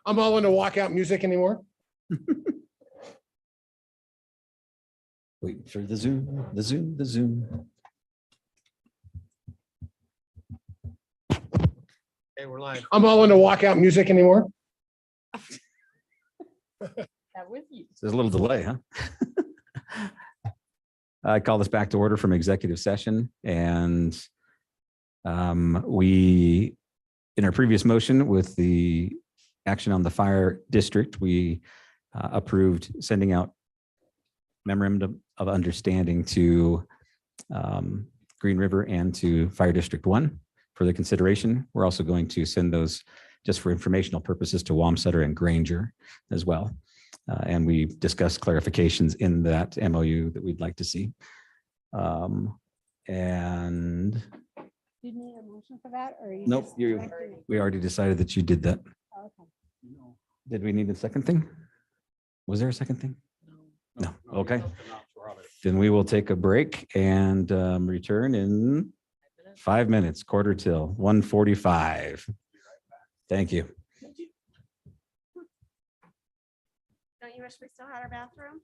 I'm all into walkout music anymore. Waiting for the Zoom, the Zoom, the Zoom. Okay, we're live. I'm all into walkout music anymore. That was you. There's a little delay, huh? I call this back to order from executive session, and we, in our previous motion with the action on the fire district, we approved sending out memorandum of understanding to Green River and to Fire District 1 for the consideration. We're also going to send those just for informational purposes to Wamsutter and Granger as well. And we discussed clarifications in that MOU that we'd like to see. And Do you need a motion for that, or? nope, we already decided that you did that. Oh, okay. Did we need a second thing? Was there a second thing? No. Okay. Then we will take a break and return in 5 minutes, quarter till 1:45. Thank you. Don't you wish we still had our bathroom?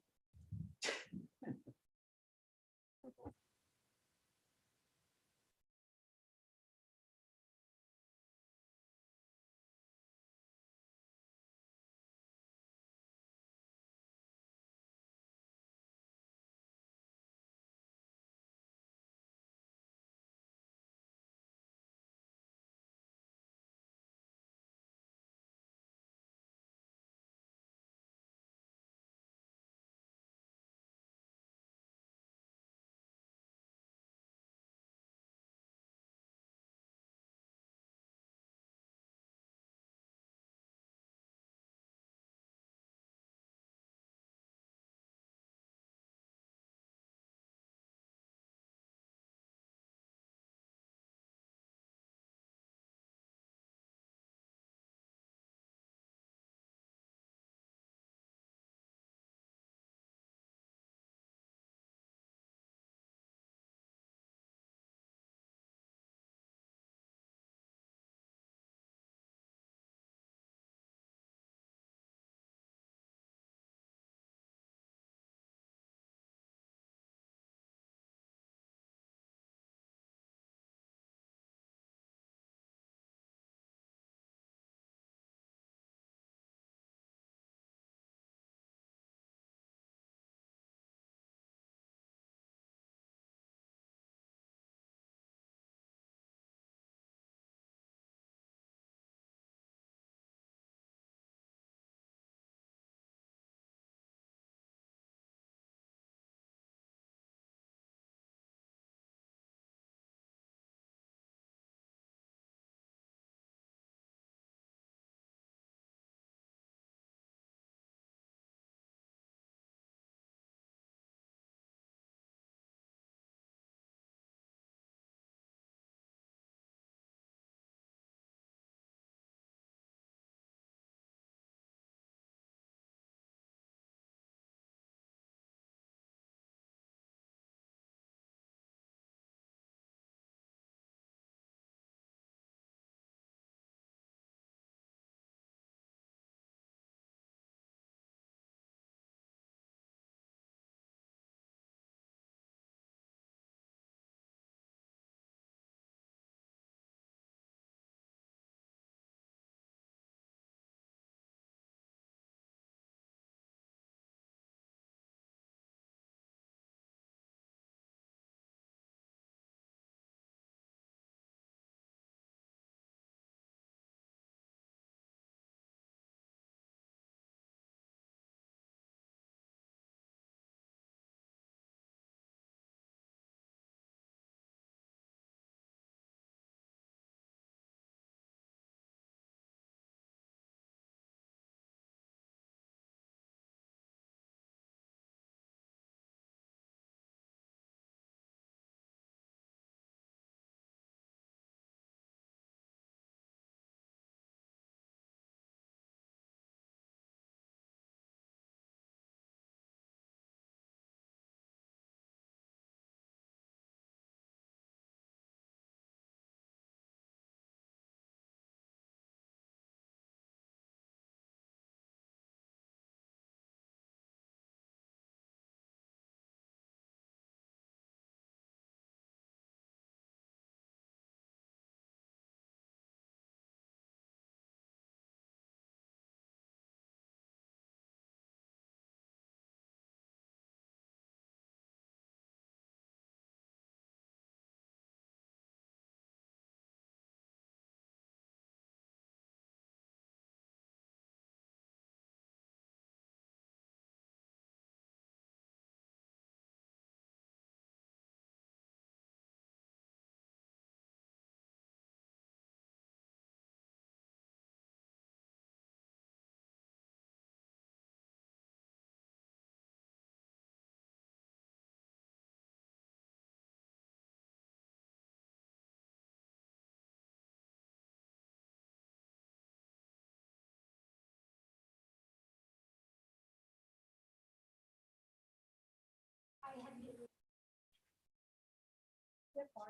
Call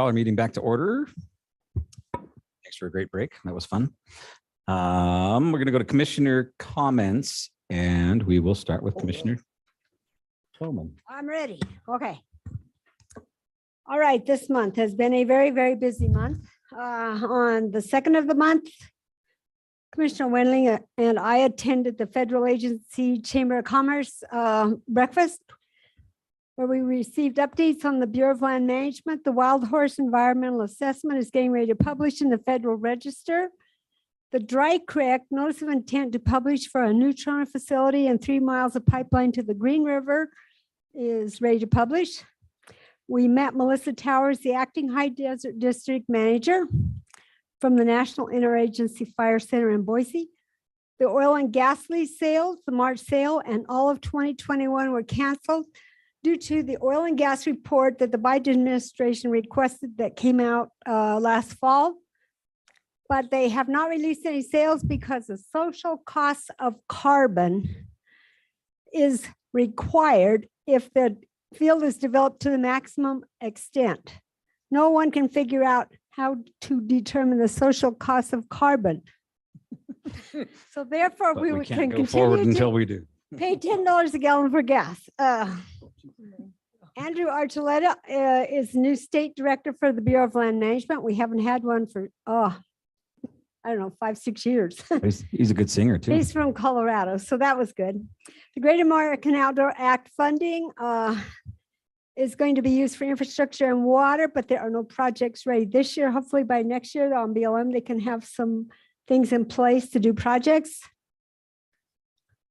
our meeting back to order. Thanks for a great break. That was fun. We're going to go to commissioner comments, and we will start with Commissioner Tillman. I'm ready. Okay. All right, this month has been a very, very busy month. On the second of the month, Commissioner Wendling and I attended the Federal Agency Chamber of Commerce breakfast, where we received updates on the Bureau of Land Management. The Wild Horse Environmental Assessment is getting ready to publish in the Federal Register. The Dry Creek Notice of Intent to publish for a neutron facility and 3 miles of pipeline to the Green River is ready to publish. We met Melissa Towers, the acting High Desert District Manager from the National Interagency Fire Center in Boise. The oil and gas lease sales, the March sale, and all of 2021 were canceled due to the oil and gas report that the Biden administration requested that came out last fall. But they have not released any sales because the social cost of carbon is required if the field is developed to the maximum extent. No one can figure out how to determine the social cost of carbon. So therefore, But we can't can go forward continue until to we do. pay $10 a gallon for gas. Andrew Archuleta is the new state director for the Bureau of Land Management. We haven't had one for, I don't know, 5-6 years. He's a good singer too. He's from Colorado, so that was good. The Great American Outdoor Act funding is going to be used for infrastructure and water, but there are no projects ready this year. Hopefully by next year on BLM, they can have some things in place to do projects.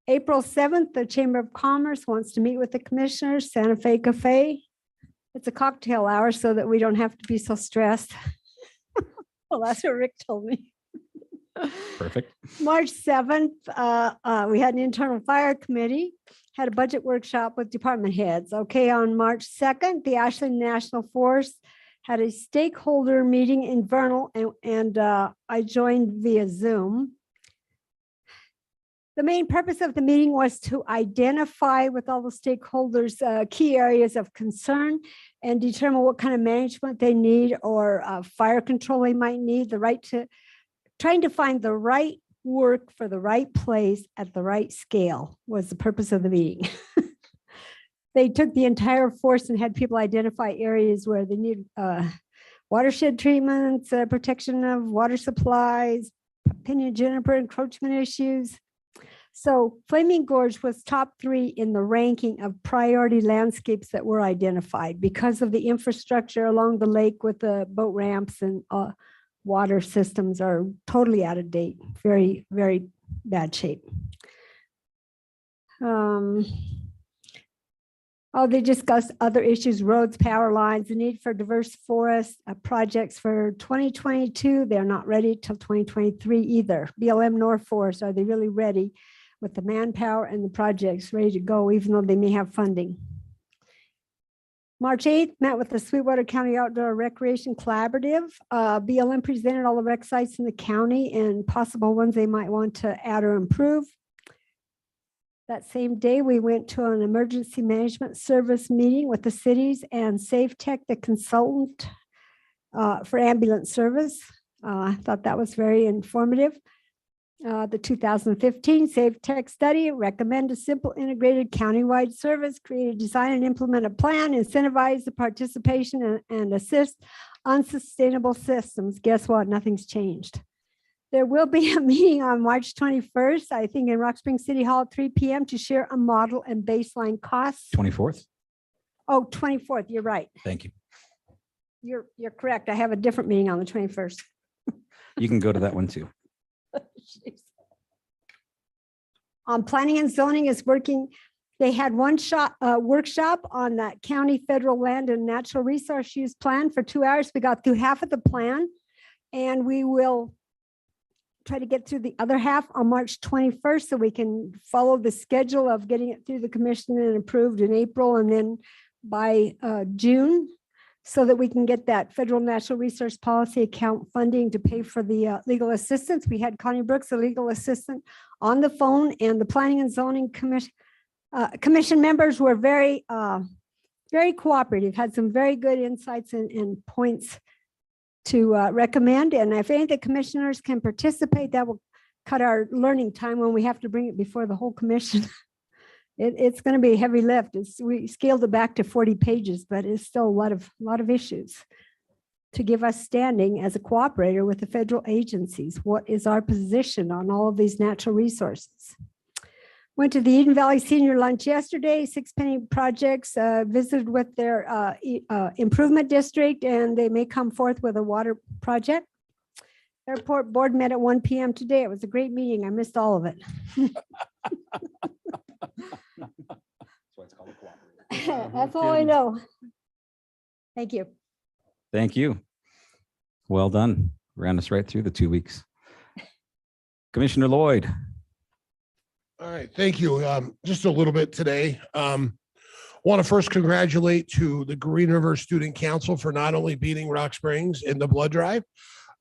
April 7th, the Chamber of Commerce wants to meet with the commissioners, Santa Fe Cafe. It's a cocktail hour so that we don't have to be so stressed. Well, that's what Rick told me. Perfect. March 7th, we had an internal fire committee, had a budget workshop with department heads. Okay, on March 2nd, the Ashland National Forest had a stakeholder meeting in Vernal, and I joined via Zoom. The main purpose of the meeting was to identify with all the stakeholders key areas of concern and determine what kind of management they need or fire control they might need, trying to find the right work for the right place at the right scale was the purpose of the meeting. They took the entire force and had people identify areas where they need watershed treatments, protection of water supplies, pinyon juniper encroachment issues. So Flaming Gorge was top 3 in the ranking of priority landscapes that were identified because of the infrastructure along the lake with the boat ramps and water systems are totally out of date, very, very bad shape. They discussed other issues, roads, power lines, the need for diverse forest projects for 2022. They're not ready till 2023 either. BLM nor forest, are they really ready with the manpower and the projects ready to go, even though they may have funding? March 8th, met with the Sweetwater County Outdoor Recreation Collaborative. BLM presented all the rec sites in the county and possible ones they might want to add or improve. That same day, we went to an emergency management service meeting with the cities and SafeTech, the consultant for ambulance service. I thought that was very informative. The 2015 SafeTech study recommend a simple integrated countywide service, create a design and implement a plan, incentivize the participation and assist unsustainable systems. Guess what? Nothing's changed. There will be a meeting on March 21st, I think in Rock Springs City Hall at 3 p.m. to share a model and baseline costs. 24th. Oh, 24th, you're right. Thank you. You're correct. I have a different meeting on the 21st. You can go to that one too. Planning and zoning is working. They had one workshop on that county federal land and natural resource use plan for 2 hours. We got through half of the plan, and we will try to get through the other half on March 21st so we can follow the schedule of getting it through the commission and approved in April, and then by June, so that we can get that federal natural resource policy account funding to pay for the legal assistance. We had Connie Brooks, the legal assistant, on the phone, and the Planning and Zoning Commission members were very cooperative, had some very good insights and points to recommend. And if any of the commissioners can participate, that will cut our learning time when we have to bring it before the whole commission. It's going to be a heavy lift. We scaled it back to 40 pages, but it's still a lot of issues to give us standing as a cooperator with the federal agencies. What is our position on all of these natural resources? Went to the Eden Valley Senior Lunch yesterday, 6 Penny Projects, visited with their improvement district, and they may come forth with a water project. Airport board met at 1 p.m. today. It was a great meeting. I missed all of it. That's all I know. Thank you. Thank you. Well done. Ran us right through the 2 weeks. Commissioner Lloyd. All right, thank you. Just a little bit today. Want to first congratulate to the Green River Student Council for not only beating Rock Springs in the blood drive,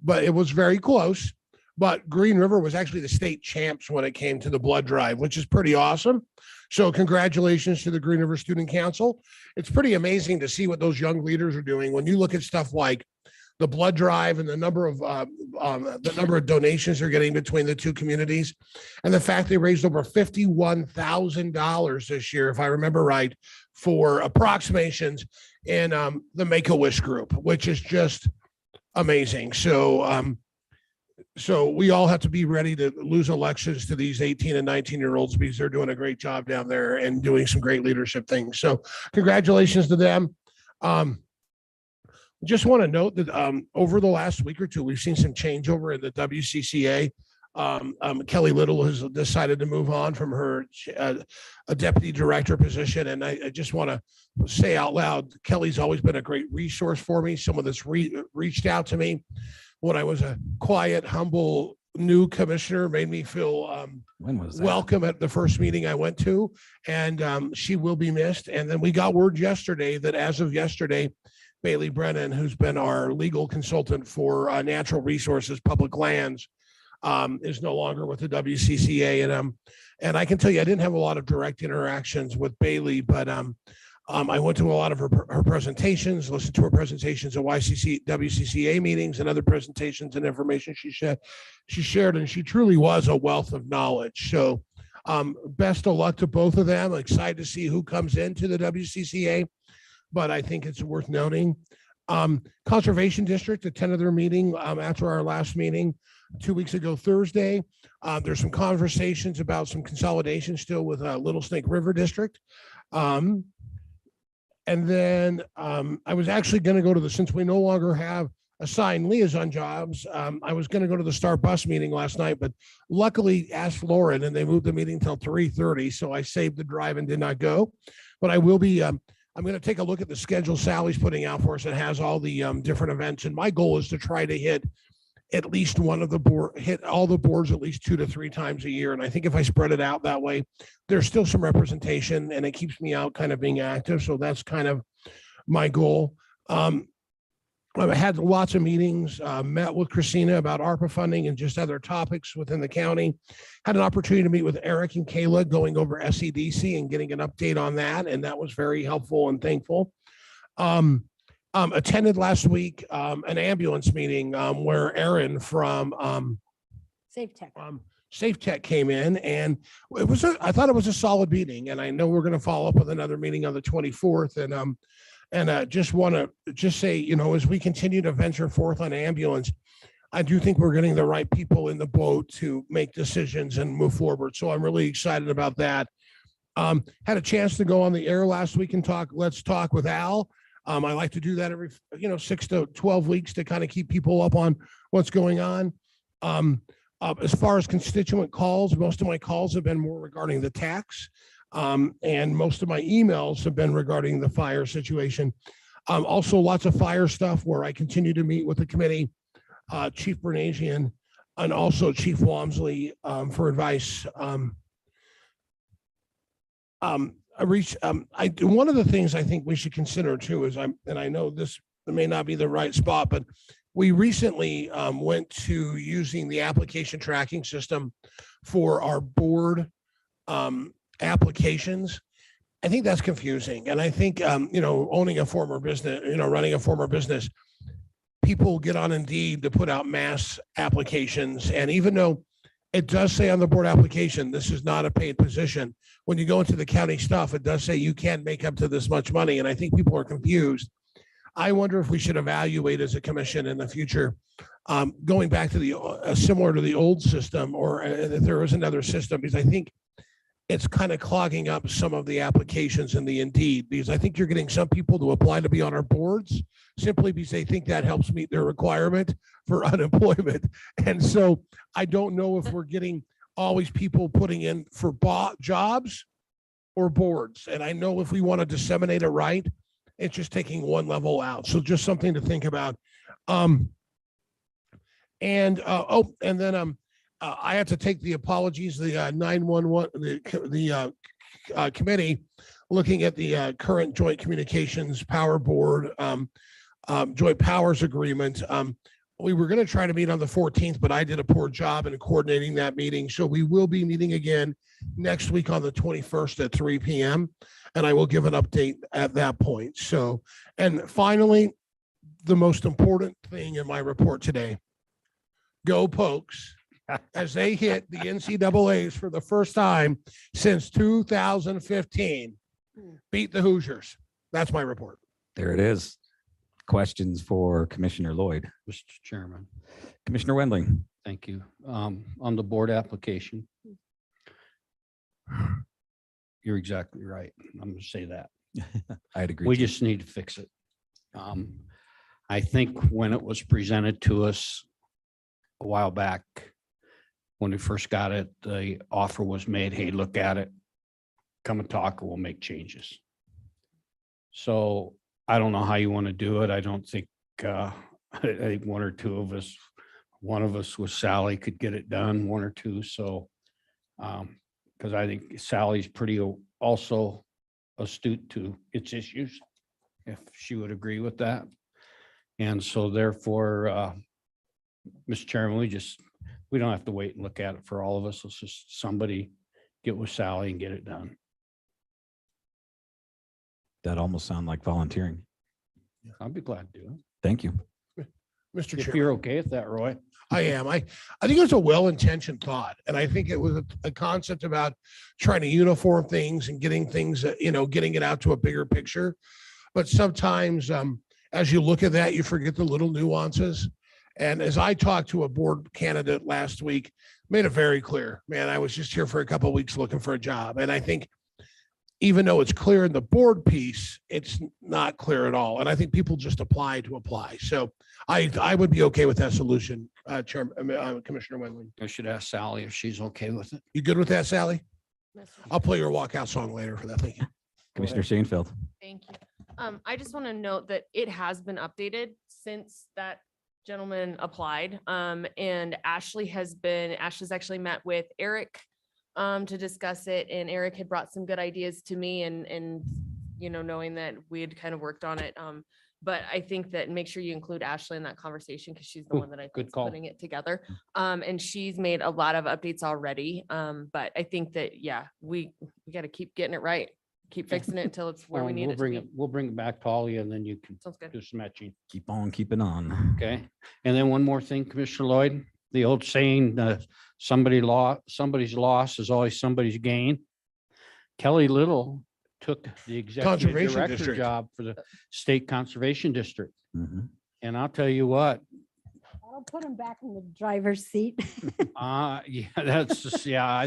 but it was very close. But Green River was actually the state champs when it came to the blood drive, which is pretty awesome. So congratulations to the Green River Student Council. It's pretty amazing to see what those young leaders are doing. When you look at stuff like the blood drive and the number of donations they're getting between the two communities, and the fact they raised over $51,000 this year, if I remember right, for approximations in the Make-A-Wish group, which is just amazing. So we all have to be ready to lose elections to these 18 and 19-year-olds, because they're doing a great job down there and doing some great leadership things. So congratulations to them. Just want to note that over the last week or two, we've seen some changeover in the WCCA. Kelly Little has decided to move on from her a deputy director position. And I just want to say out loud, Kelly's always been a great resource for me. Someone that's reached out to me when I was a quiet, humble, new commissioner, made me feel When was that? welcome at the first meeting I went to. And she will be missed. And then we got word yesterday that as of yesterday, Bailey Brennan, who's been our legal consultant for natural resources, public lands, is no longer with the WCCA. And I can tell you, I didn't have a lot of direct interactions with Bailey, but I went to a lot of her presentations, listened to her presentations at WCCA meetings and other presentations and information she shared, and she truly was a wealth of knowledge. So best of luck to both of them. I'm excited to see who comes into the WCCA. But I think it's worth noting. Conservation District attended their meeting after our last meeting 2 weeks ago, Thursday. There's some conversations about some consolidation still with Little Snake River District. And then I was actually going to go to since we no longer have assigned liaison jobs, I was going to go to the Star Bus meeting last night, but luckily asked Lauren and they moved the meeting till 3:30. So I saved the drive and did not go. But I will be I'm going to take a look at the schedule Sally's putting out for us. It has all the different events. And my goal is to try to hit at least one of the hit all the boards at least 2 to 3 times a year. And I think if I spread it out that way, there's still some representation and it keeps me out kind of being active. So that's kind of my goal. I've had lots of meetings, met with Christina about ARPA funding and just other topics within the county. Had an opportunity to meet with Eric and Kayla going over SEDC and getting an update on that. And that was very helpful and thankful. Attended last week an ambulance meeting where Aaron from Safe Tech came in, and it was I thought it was a solid meeting. And I know we're going to follow up with another meeting on the 24th. And just want to say, you know, as we continue to venture forth on ambulance, I do think we're getting the right people in the boat to make decisions and move forward. So I'm really excited about that. Had a chance to go on the air last week and let's talk with Al. I like to do that every, 6 to 12 weeks to kind of keep people up on what's going on. As far as constituent calls, most of my calls have been more regarding the tax. And most of my emails have been regarding the fire situation. Also lots of fire stuff where I continue to meet with the committee, Chief Bernasian, and also Chief Walmsley for advice. one of the things I think we should consider too is and I know this may not be the right spot, but we recently went to using the application tracking system for our board applications. I think that's confusing. And I think, owning a former business, running a former business, people get on Indeed to put out mass applications. And even though it does say on the board application, this is not a paid position, when you go into the county stuff, it does say you can't make up to this much money. And I think people are confused. I wonder if we should evaluate as a commission in the future, going back to similar to the old system, or if there is another system, because I think it's kind of clogging up some of the applications in the Indeed, because I think you're getting some people to apply to be on our boards simply because they think that helps meet their requirement for unemployment. And so I don't know if we're getting always people putting in for jobs or boards. And I know if we want to disseminate it right, it's just taking one level out. So just something to think about. And then I have to take the apologies, the 911, the committee looking at the current joint communications power board, joint powers agreement. We were going to try to meet on the 14th, but I did a poor job in coordinating that meeting. So we will be meeting again next week on the 21st at 3 p.m. And I will give an update at that point. So, and finally, the most important thing in my report today, go Pokes, as they hit the NCAAs for the first time since 2015. Beat the Hoosiers. That's my report. There it is. Questions for Commissioner Lloyd? Mr. Chairman, Commissioner Wendling? thank you. On the board application, you're exactly right. I'm going to say that. I'd agree. We just need to fix it. I think when it was presented to us a while back, when we first got it, the offer was made, hey, look at it, come and talk, and we'll make changes. So I don't know how you want to do it. I don't think, I think one or two of us, one of us with Sally could get it done, one or two. So, because I think Sally's pretty also astute to its issues, if she would agree with that. And so therefore, Mr. Chairman, we don't have to wait and look at it for all of us. Let's just somebody get with Sally and get it done. That almost sound like volunteering. I'd be glad to do it. Thank you. Mr. If Chairman. you're okay with that, Roy. I am. I think it was a well-intentioned thought. And I think it was a concept about trying to uniform things and getting things, getting it out to a bigger picture. But sometimes as you look at that, you forget the little nuances. And as I talked to a board candidate last week, made it very clear, man, I was just here for a couple of weeks looking for a job. And I think even though it's clear in the board piece, it's not clear at all. And I think people just apply to apply. So I would be okay with that solution, Commissioner Wendling. I should ask Sally if she's okay with it. You good with that, Sally? I'll play your walkout song later for that. Thank you. Commissioner Shanefield? Thank you. I just want to note that it has been updated since that gentleman applied. And Ashley's actually met with Eric to discuss it, and Eric had brought some good ideas to me, and knowing that we had kind of worked on it. But I think that make sure you include Ashley in that conversation, because she's the Cool. one that I Good think is call. putting it together. And she's made a lot of updates already. But I think that, yeah, we got to keep getting it right. Keep fixing it until it's where we need it to be. We'll bring it back to Ollie, and then you can Sounds good. do some matching. Keep on keeping on. Okay. And then one more thing, Commissioner Lloyd, the old saying, somebody's loss is always somebody's gain. Kelly Little took the executive Conservation director District. job for the State Conservation District. Mhm. And I'll tell you what, I'll put him back in the driver's seat. I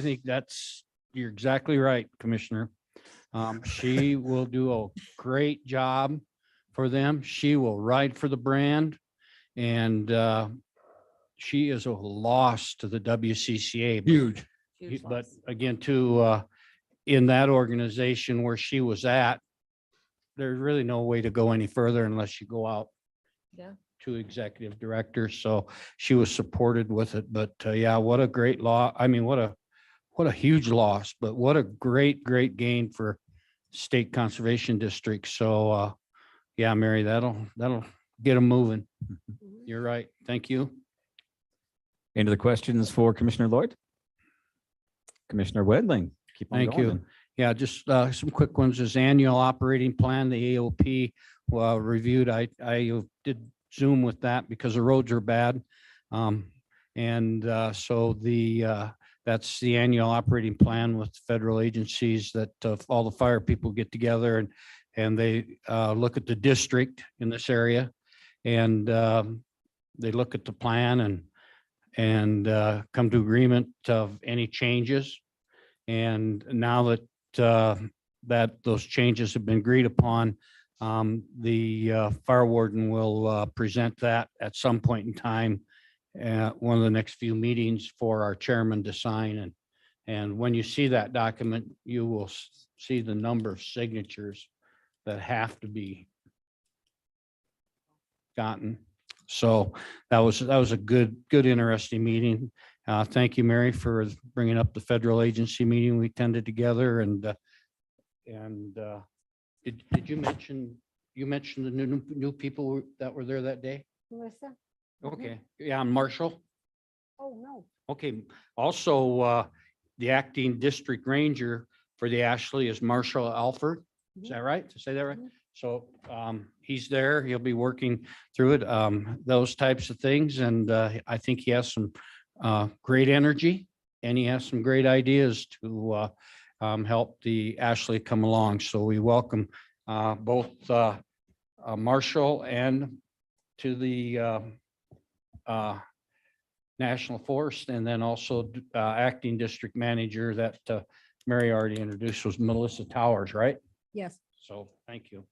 think you're exactly right, Commissioner. She will do a great job for them. She will ride for the brand, and she is a loss to the WCCA. Huge. Huge But loss. again, too, in that organization where she was at, there's really no way to go any further unless you go out Yeah. to executive director. So she was supported with it. But yeah, what a great law. I mean, what a huge loss, but what a great gain for State Conservation District. So, yeah, Mary, that'll get them moving. You're right. Thank you. Any other questions for Commissioner Lloyd? Commissioner Wedling, keep on Thank going. you. Yeah, just some quick ones. This annual operating plan, the AOP reviewed. I did Zoom with that because the roads are bad. So that's the annual operating plan with federal agencies that all the fire people get together and they look at the district in this area. And they look at the plan and come to agreement of any changes. And now that those changes have been agreed upon, the fire warden will present that at some point in time at one of the next few meetings for our chairman to sign. And when you see that document, you will see the number of signatures that have to be gotten. So that was a good, interesting meeting. Thank you, Mary, for bringing up the federal agency meeting we attended together. And did you mention the new people that were there that day? Melissa? Okay, yeah, and Marshall. Oh, no. Okay, also, the acting district ranger for the Ashley is Marshall Alford. Is that right? To say that right? Mhm. So he's there. He'll be working through it, those types of things. And I think he has some great energy and he has some great ideas to help the Ashley come along. So we welcome both Marshall and to the National Forest, and then also acting district manager that Mary already introduced was Melissa Towers, right? Yes. So thank you.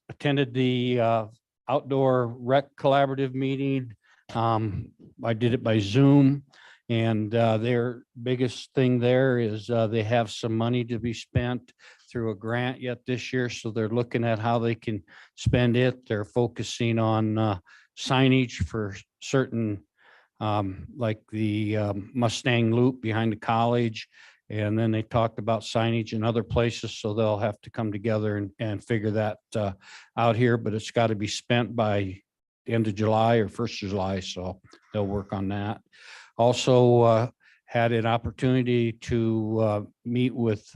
Attended the outdoor rec collaborative meeting. I did it by Zoom, and their biggest thing there is they have some money to be spent through a grant yet this year. So they're looking at how they can spend it. They're focusing on signage for certain, like the Mustang Loop behind the college. And then they talked about signage in other places. So they'll have to come together and figure that out here, but it's got to be spent by the end of July or 1st of July. So they'll work on that. Also had an opportunity to meet with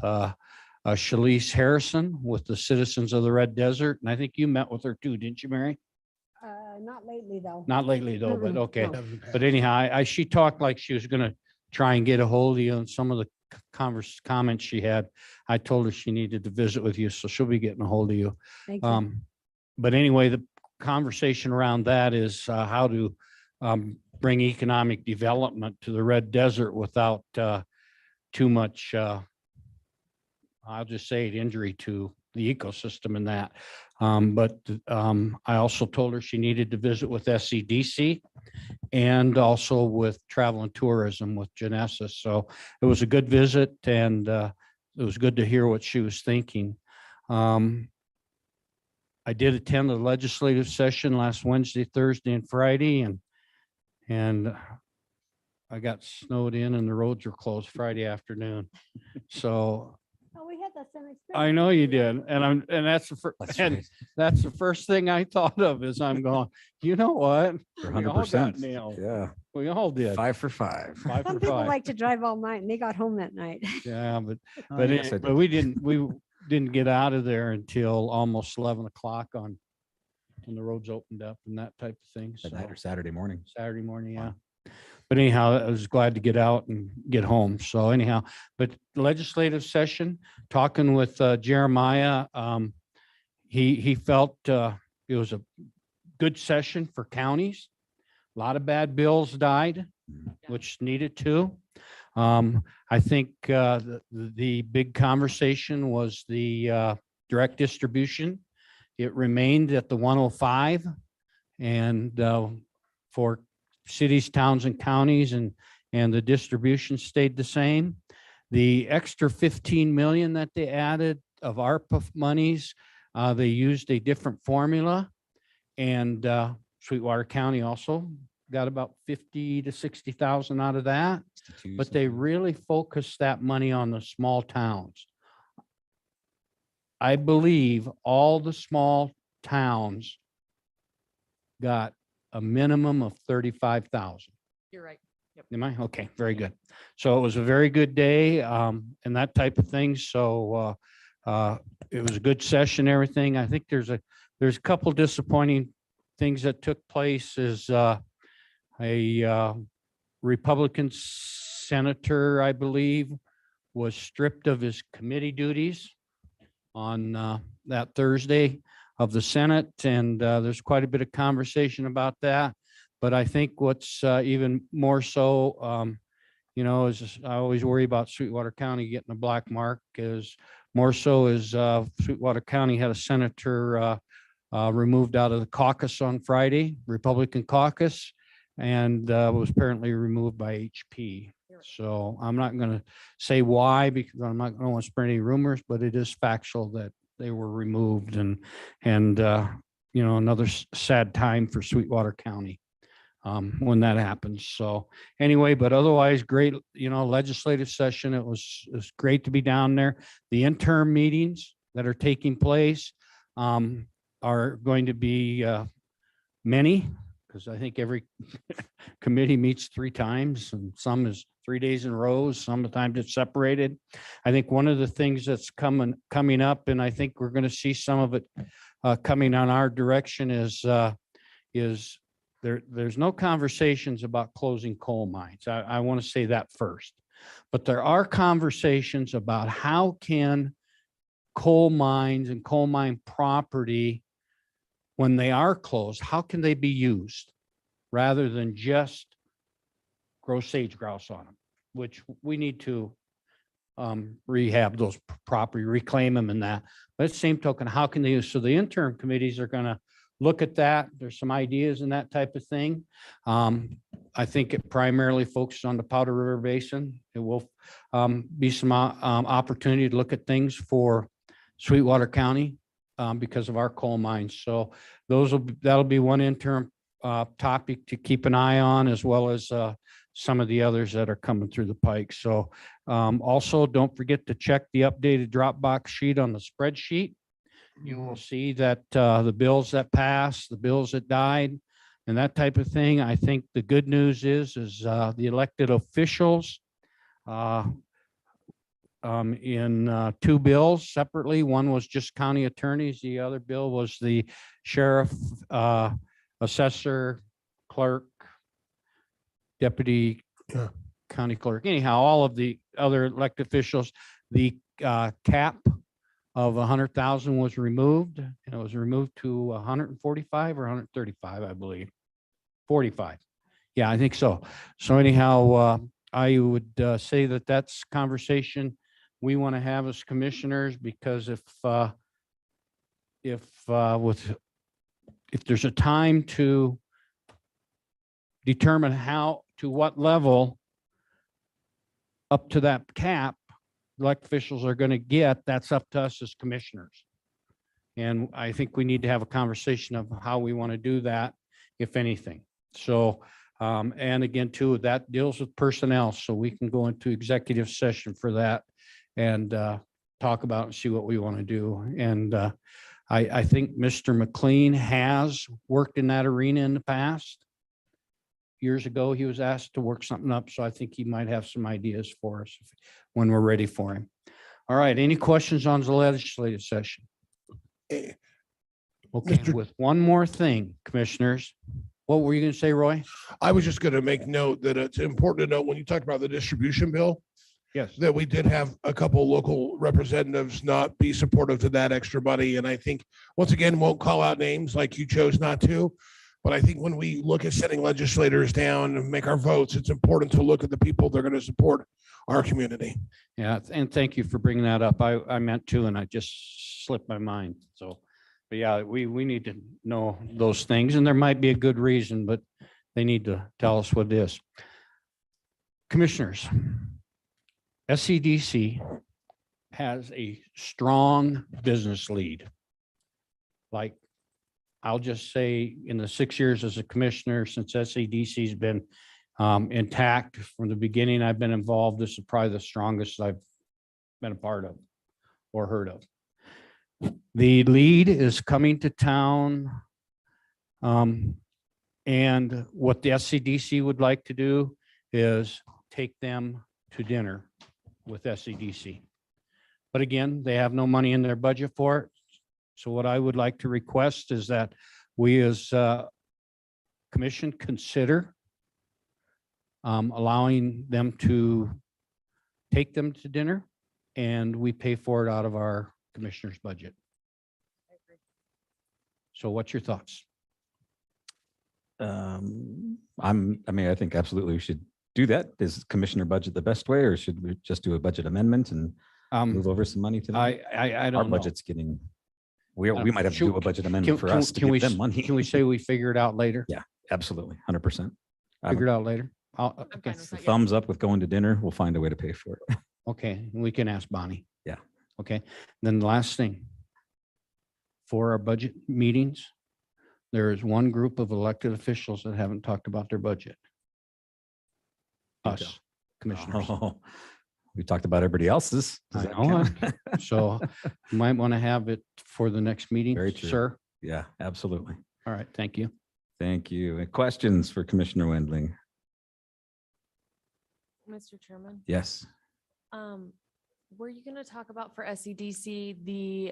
Shalice Harrison with the Citizens of the Red Desert. And I think you met with her too, didn't you, Mary? Not lately, though. Not lately though, but Mm-mm, okay. no. But anyhow, she talked like she was going to try and get a hold of you, and some of the comments she had, I told her she needed to visit with you, so she'll be getting a hold of you. Thank you. But anyway, the conversation around that is how to bring economic development to the Red Desert without too much, I'll just say it, injury to the ecosystem in that. But I also told her she needed to visit with SCDC and also with Travel and Tourism with Genesis. So it was a good visit, and it was good to hear what she was thinking. I did attend the legislative session last Wednesday, Thursday, and Friday, and I got snowed in and the roads were closed Friday afternoon. So Oh, we had that same experience. I know you did. And that's the first, That's and right. that's the first thing I thought of is I'm going, you know what? For We all got 100%. nailed. Yeah. We all did. 5 for 5. 5 Some for people 5. like to drive all night and they got home that night. Yeah, but Oh, but yes, I it- but did. we didn't get out of there until almost 11 o'clock on when the roads opened up and that type of thing. So That night or Saturday morning. Saturday morning, yeah. But anyhow, I was glad to get out and get home. So anyhow, but legislative session, talking with Jeremiah, he felt it was a good session for counties. A lot of bad bills died, which needed to. I think the big conversation was the direct distribution. It remained at the 105, and for cities, towns, and counties, and the distribution stayed the same. The extra 15 million that they added of ARPA monies, they used a different formula, and Sweetwater County also got about 50 to 60,000 out of that, but they really focused that money on the small towns. I believe all the small towns got a minimum of 35,000. You're right. Am I? Okay, very good. So it was a very good day, and that type of thing. So, it was a good session, everything. I think there's a couple disappointing things that took place is, a Republican senator, I believe, was stripped of his committee duties on, that Thursday of the Senate. And, there's quite a bit of conversation about that. But I think what's even more so, is I always worry about Sweetwater County getting a black mark. Is more so is Sweetwater County had a senator removed out of the caucus on Friday, Republican caucus, and was apparently removed by HP. So I'm not going to say why, because I don't want to spread any rumors, but it is factual that they were removed, and another sad time for Sweetwater County when that happens. So anyway, but otherwise great, legislative session. It was great to be down there. The interim meetings that are taking place are going to be many, because I think every committee meets 3 times, and some is 3 days in rows. Sometimes it's separated. I think one of the things that's coming up, and I think we're going to see some of it coming on our direction, is there's no conversations about closing coal mines. I want to say that first, but there are conversations about how can coal mines and coal mine property, when they are closed, how can they be used rather than just grow sage grouse on them, which we need to rehab those property, reclaim them and that. But at the same token, how can they use? So the interim committees are going to look at that. There's some ideas and that type of thing. I think it primarily focuses on the Powder River Basin. It will be some opportunity to look at things for Sweetwater County because of our coal mines. So that'll be one interim topic to keep an eye on, as well as some of the others that are coming through the pike. So also don't forget to check the updated Dropbox sheet on the spreadsheet. You will see that the bills that passed, the bills that died, and that type of thing. I think the good news is the elected officials in 2 bills separately. One was just county attorneys. The other bill was the sheriff, assessor, clerk, deputy county clerk. Anyhow, all of the other elected officials, the cap of 100,000 was removed, and it was removed to 145 or 135, I believe. 45. Yeah, I think so. So anyhow, I would say that that's conversation we want to have as commissioners, because if there's a time to determine to what level up to that cap elected officials are going to get, that's up to us as commissioners. And I think we need to have a conversation of how we want to do that, if anything. So, and again, too, that deals with personnel. So we can go into executive session for that and talk about and see what we want to do. And I think Mr. McLean has worked in that arena in the past. Years ago, he was asked to work something up. So I think he might have some ideas for us when we're ready for him. All right. Any questions on the legislative session? Okay, with one more thing, commissioners. What were you going to say, Roy? I was just going to make note that it's important to note when you talk about the distribution bill, Yes. that we did have a couple local representatives not be supportive to that extra money. And I think, once again, won't call out names like you chose not to. But I think when we look at setting legislators down and make our votes, it's important to look at the people that are going to support our community. Yeah, and thank you for bringing that up. I meant to, and I just slipped my mind. So, but yeah, we need to know those things, and there might be a good reason, but they need to tell us what it is. Commissioners, SCDC has a strong business lead. Like, I'll just say in the 6 years as a commissioner, since SADC's been intact from the beginning, I've been involved. This is probably the strongest I've been a part of or heard of. The lead is coming to town. And what the SCDC would like to do is take them to dinner with SCDC. But again, they have no money in their budget for it. So what I would like to request is that we as commission consider allowing them to take them to dinner, and we pay for it out of our commissioner's budget. So what's your thoughts? I mean, I think absolutely we should do that. Is commissioner budget the best way, or should we just do a budget amendment and move over some money to them? I Our don't know. budget's getting, we might have to do a budget Can amendment for us to can we give them money. Can we say we figure it out later? Yeah, absolutely, 100%. Figure it out later? I'm Okay, fine with that, yeah. Thumbs up with going to dinner. We'll find a way to pay for it. okay, we can ask Bonnie. Yeah. Okay, then the last thing. For our budget meetings, there is one group of elected officials that haven't talked about their budget. Okay. Us, commissioners. Oh, we talked about everybody else's. Does I that know count? So you might want to have it for the next meeting, Very true. sir. Yeah, absolutely. All right, thank you. Thank you. Any questions for Commissioner Wendling? Mr. Chairman, Yes. were you gonna talk about for SEDC, the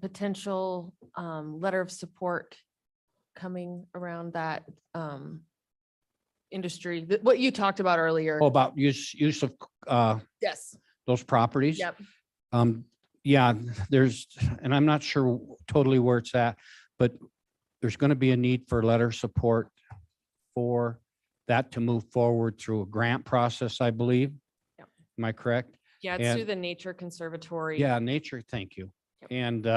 potential letter of support coming around that industry, what you talked about earlier? Oh, about use of Yes, those properties? yep. Yeah, there's, and I'm not sure totally where it's at, but there's going to be a need for letter support for that to move forward through a grant process, I believe. Yep. Am I correct? Yeah, it's And- through the Nature Conservatory. Yeah, nature, thank you. Yep. And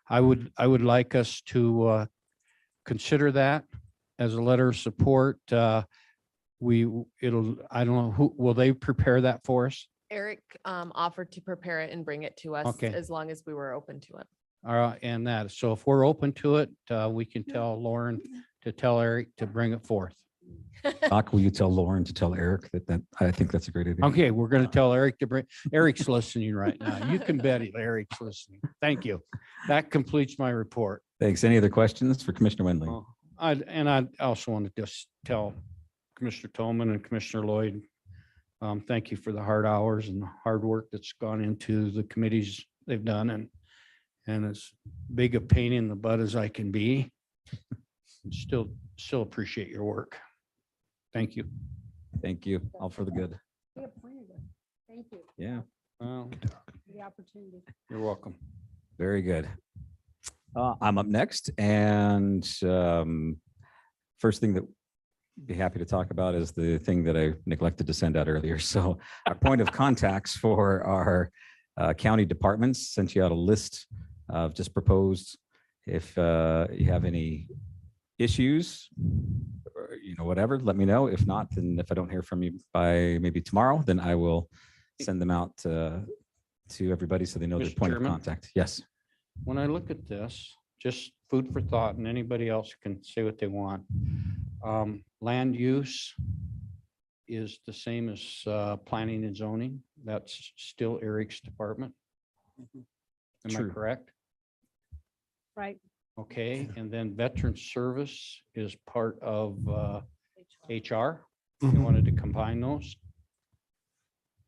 I would like us to consider that as a letter of support. I don't know, who, will they prepare that for us? Eric offered to prepare it and bring it to us Okay. as long as we were open to it. And that, so if we're open to it, we can tell Lauren to tell Eric to bring it forth. Doc, will you tell Lauren to tell Eric that I think that's a great idea. Okay, we're going to tell Eric to bring, Eric's listening right now. You can bet Eric's listening. Thank you. That completes my report. Thanks. Any other questions for Commissioner Wendling? Oh, I also want to just tell Commissioner Tolman and Commissioner Lloyd, thank you for the hard hours and the hard work that's gone into the committees they've done, and as big a pain in the butt as I can be, still appreciate your work. Thank you. Thank you. All for the good. Thank you Yeah, Well, for the opportunity. you're welcome. very good. I'm up next, and first thing that be happy to talk about is the thing that I neglected to send out earlier. So our point of contacts for our county departments, sent you out a list of just proposed. If you have any issues, or, whatever, let me know. If not, then if I don't hear from you by maybe tomorrow, then I will send them out to everybody so they know their Mr. point Chairman? of contact. Yes. When I look at this, just food for thought, and anybody else can say what they want. Land use is the same as planning and zoning. That's still Eric's department. Am I True. correct? Right. Okay, and then veteran service is part of HR. You Mhm. wanted to combine those?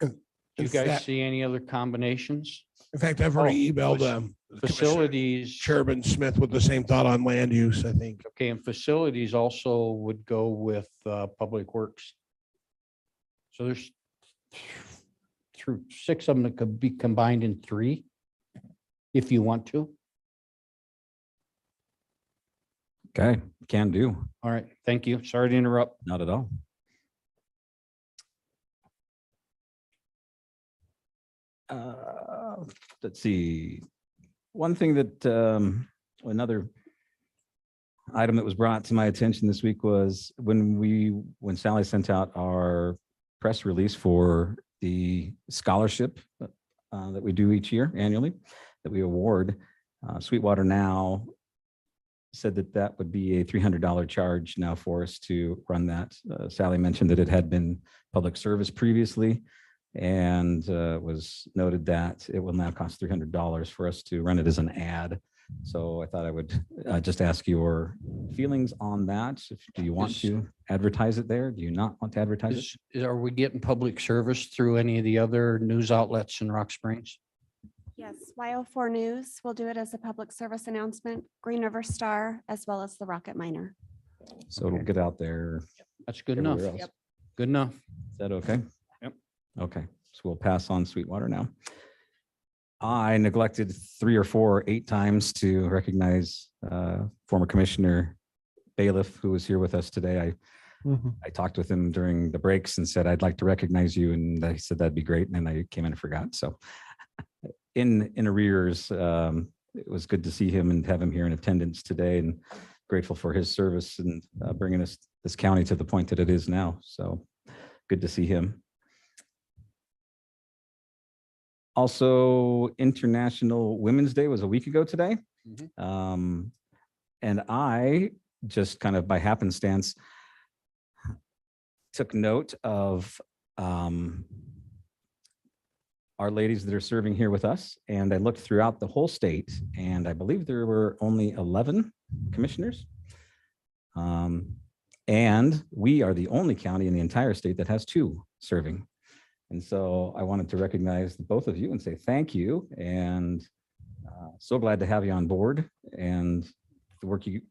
Do you In guys fact- see any other combinations? In fact, I've already emailed fac- Commissioner Facilities. Chairman Smith with the same thought on land use, I think. Okay, and facilities also would go with Public Works. So there's through 6 of them that could be combined in 3, if you want to. Okay, can do. All right, thank you. Sorry to interrupt. Not at all. Let's see. One thing that, another item that was brought to my attention this week was when Sally sent out our press release for the scholarship that we do each year annually, that we award, Sweetwater now said that that would be a $300 charge now for us to run that. Sally mentioned that it had been public service previously, and was noted that it will now cost $300 for us to run it as an ad. So I thought I would just ask your feelings on that. Do you want to advertise it there? Do you not want to advertise it? Are we getting public service through any of the other news outlets in Rock Springs? Yes, YO4 News will do it as a public service announcement, Green River Star, as well as the Rocket Miner. So it'll get out there. That's good enough. everywhere else. Good enough. Is that okay? Yep. Okay, so we'll pass on Sweetwater now. I neglected 3 or 8 times to recognize former Commissioner Bailiff, who was here with us today. I talked with him during the breaks and said, I'd like to recognize you. And he said, that'd be great. And then I came in and forgot. So in arrears, it was good to see him and have him here in attendance today, and grateful for his service and bringing us this county to the point that it is now. So good to see him. Also, International Women's Day was a week ago today. And I just kind of by happenstance took note of our ladies that are serving here with us. And I looked throughout the whole state, and I believe there were only 11 commissioners. And we are the only county in the entire state that has 2 serving. And so I wanted to recognize both of you and say thank you, and so glad to have you on board. And the work you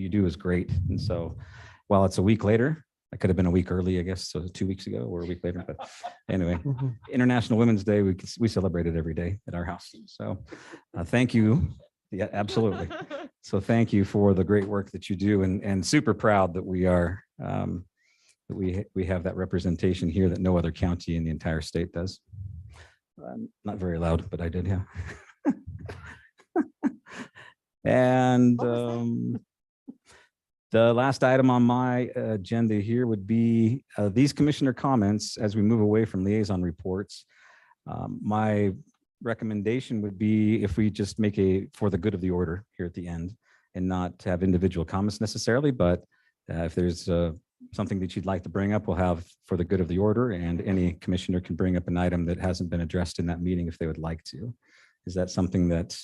do is great. And so while it's a week later, I could have been a week early, I guess, so 2 weeks ago or a week later. But anyway, International Women's Day, we celebrate it every day at our house. So thank you. Yeah, absolutely. So thank you for the great work that you do, and super proud that we are that we have that representation here that no other county in the entire state does. Not very loud, but I did, yeah. And the last item on my agenda here would be these commissioner comments as we move away from liaison reports. My recommendation would be if we just make a for the good of the order here at the end, and not have individual comments necessarily, but if there's something that you'd like to bring up, we'll have for the good of the order, and any commissioner can bring up an item that hasn't been addressed in that meeting if they would like to. Is that something that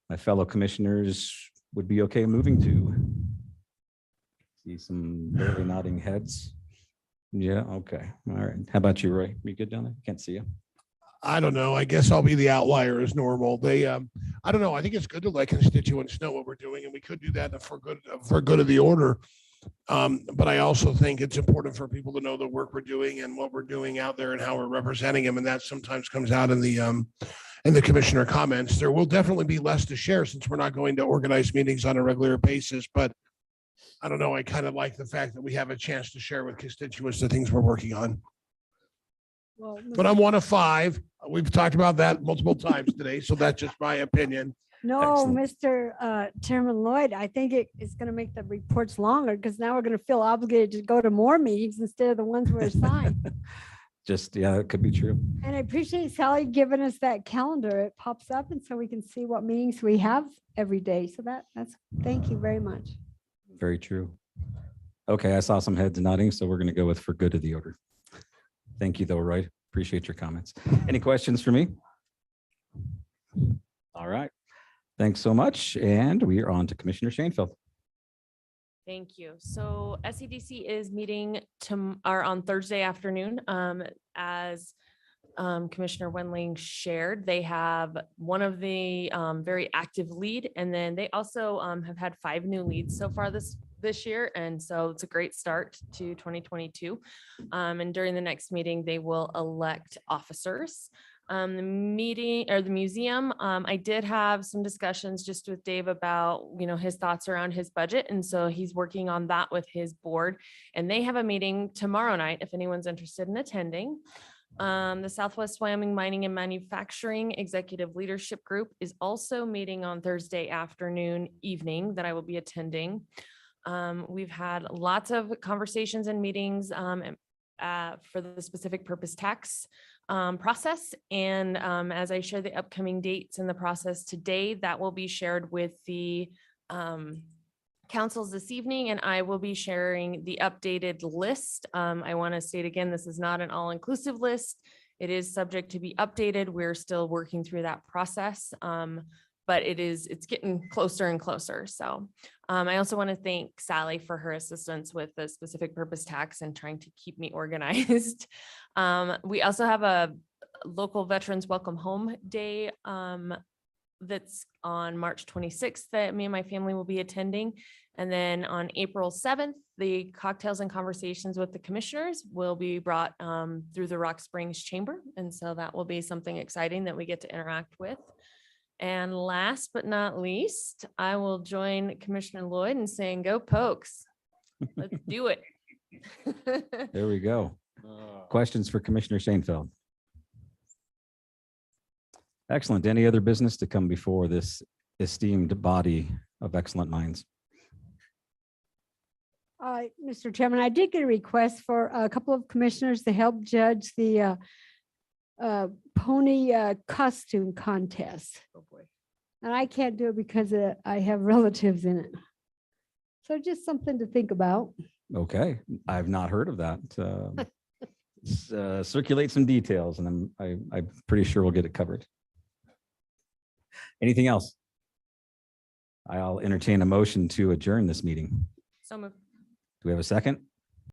my fellow commissioners would be okay moving to? See some barely nodding heads. Yeah, okay. All right. How about you, Roy? You good down there? Can't see you. I don't know. I guess I'll be the outlier as normal. They, I don't know. I think it's good to let constituents know what we're doing, and we could do that for good of the order. But I also think it's important for people to know the work we're doing and what we're doing out there and how we're representing them. And that sometimes comes out in the commissioner comments. There will definitely be less to share since we're not going to organize meetings on a regular basis, but I don't know. I kind of like the fact that we have a chance to share with constituents the things we're working on. Well, But I'm one of 5. We've talked about that multiple times today, so that's just my opinion. no, Excellent. Mr. Chairman Lloyd, I think it is going to make the reports longer, because now we're going to feel obligated to go to more meetings instead of the ones we're assigned. Just, yeah, it could be true. And I appreciate Sally giving us that calendar. It pops up, and so we can see what meetings we have every day. So that's, thank you very much. Very true. Okay, I saw some heads nodding, so we're going to go with for good of the order. Thank you, though, Roy. Appreciate your comments. Any questions for me? All right. Thanks so much. And we are on to Commissioner Shanefield. Thank you. So SEDC is meeting on Thursday afternoon. As Commissioner Wendling shared, they have one of the very active lead, and then they also have had 5 new leads so far this year. And so it's a great start to 2022. And during the next meeting, they will elect officers. The meeting or the museum, I did have some discussions just with Dave about, his thoughts around his budget. And so he's working on that with his board, and they have a meeting tomorrow night if anyone's interested in attending. The Southwest Wyoming Mining and Manufacturing Executive Leadership Group is also meeting on Thursday evening that I will be attending. We've had lots of conversations and meetings for the specific purpose tax process. And as I share the upcoming dates in the process today, that will be shared with the councils this evening, and I will be sharing the updated list. I want to state again, this is not an all-inclusive list. It is subject to be updated. We're still working through that process. But it's getting closer and closer. So I also want to thank Sally for her assistance with the specific purpose tax and trying to keep me organized. We also have a local Veterans Welcome Home Day that's on March 26th that me and my family will be attending. And then on April 7th, the cocktails and conversations with the commissioners will be brought through the Rock Springs Chamber. And so that will be something exciting that we get to interact with. And last but not least, I will join Commissioner Lloyd in saying, go Pokes. Let's do it. There we go. Questions for Commissioner Shanefield? Excellent. Any other business to come before this esteemed body of excellent minds? Mr. Chairman, I did get a request for a couple of commissioners to help judge the pony costume contest. Oh, boy. And I can't do it because I have relatives in it. So just something to think about. Okay, I've not heard of that. Circulate some details and I'm pretty sure we'll get it covered. Anything else? I'll entertain a motion to adjourn this meeting. So moved. Do we have a second?